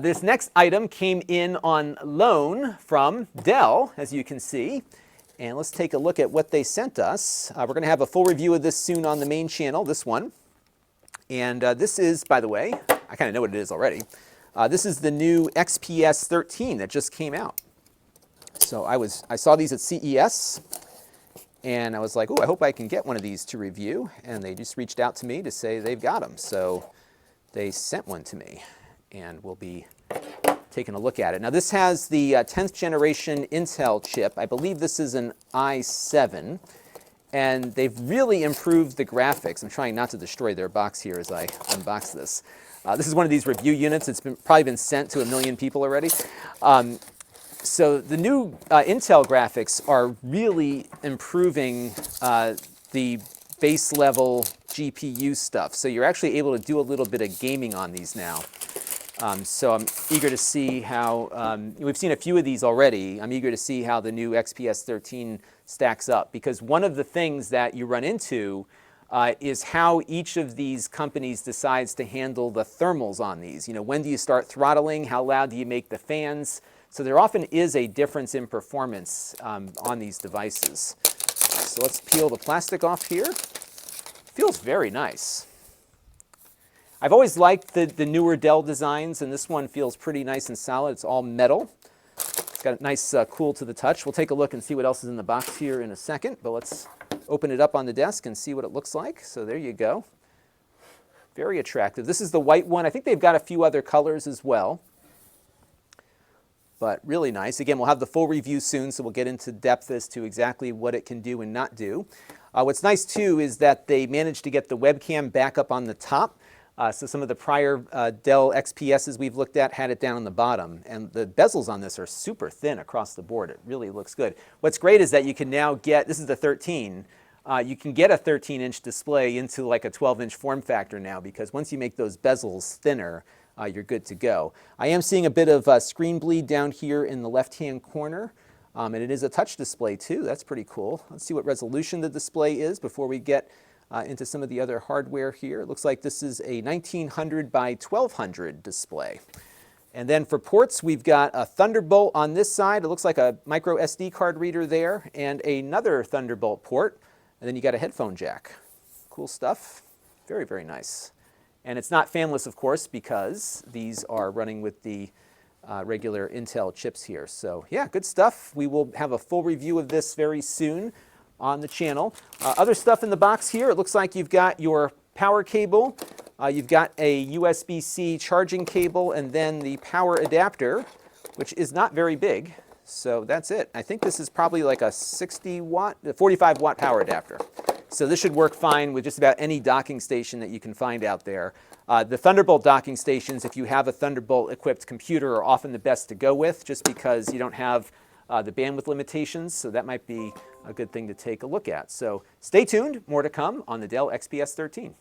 This next item came in on loan from Dell, as you can see. And let's take a look at what they sent us. We're going to have a full review of this soon on the main channel, this one. And this is, by the way, I kind of know what it is already. This is the new XPS 13 that just came out. So I saw these at CES, and I was like, oh, I hope I can get one of these to review. And they just reached out to me to say they've got them. So they sent one to me, and we'll be taking a look at it. Now this has the 10th generation Intel chip. I believe this is an i7. And they've really improved the graphics. I'm trying not to destroy their box here as I unbox this. This is one of these review units. It's probably been sent to 1 million people already. So the new Intel graphics are really improving the base level GPU stuff. So you're actually able to do a little bit of gaming on these now. So I'm eager to see how, we've seen a few of these already. I'm eager to see how the new XPS 13 stacks up, because one of the things that you run into is how each of these companies decides to handle the thermals on these. You know, when do you start throttling? How loud do you make the fans? So there often is a difference in performance on these devices. So let's peel the plastic off here. Feels very nice. I've always liked the newer Dell designs, and this one feels pretty nice and solid. It's all metal. It's got a nice cool to the touch. We'll take a look and see what else is in the box here in a second, but let's open it up on the desk and see what it looks like. So there you go. Very attractive. This is the white one. I think they've got a few other colors as well, but really nice. Again, we'll have the full review soon, so we'll get into depth as to exactly what it can do and not do. What's nice too is that they managed to get the webcam back up on the top. So some of the prior Dell XPSs we've looked at had it down on the bottom, and the bezels on this are super thin across the board. It really looks good. What's great is that you can now get, this is the 13, you can get a 13-inch display into like a 12-inch form factor now, because once you make those bezels thinner, you're good to go. I am seeing a bit of screen bleed down here in the left-hand corner, and it is a touch display too. That's pretty cool. Let's see what resolution the display is before we get into some of the other hardware here. It looks like this is a 1900 by 1200 display. And then for ports, we've got a Thunderbolt on this side. It looks like a micro SD card reader there, and another Thunderbolt port. And then you got a headphone jack. Cool stuff. Very, very nice. And it's not fanless, of course, because these are running with the regular Intel chips here. So yeah, good stuff. We will have a full review of this very soon on the channel. Other stuff in the box here, it looks like you've got your power cable, you've got a USB-C charging cable, and then the power adapter, which is not very big. So that's it. I think this is probably like a 45 watt power adapter. So this should work fine with just about any docking station that you can find out there. The Thunderbolt docking stations, if you have a Thunderbolt equipped computer, are often the best to go with, just because you don't have the bandwidth limitations, so that might be a good thing to take a look at. So stay tuned, more to come on the Dell XPS 13.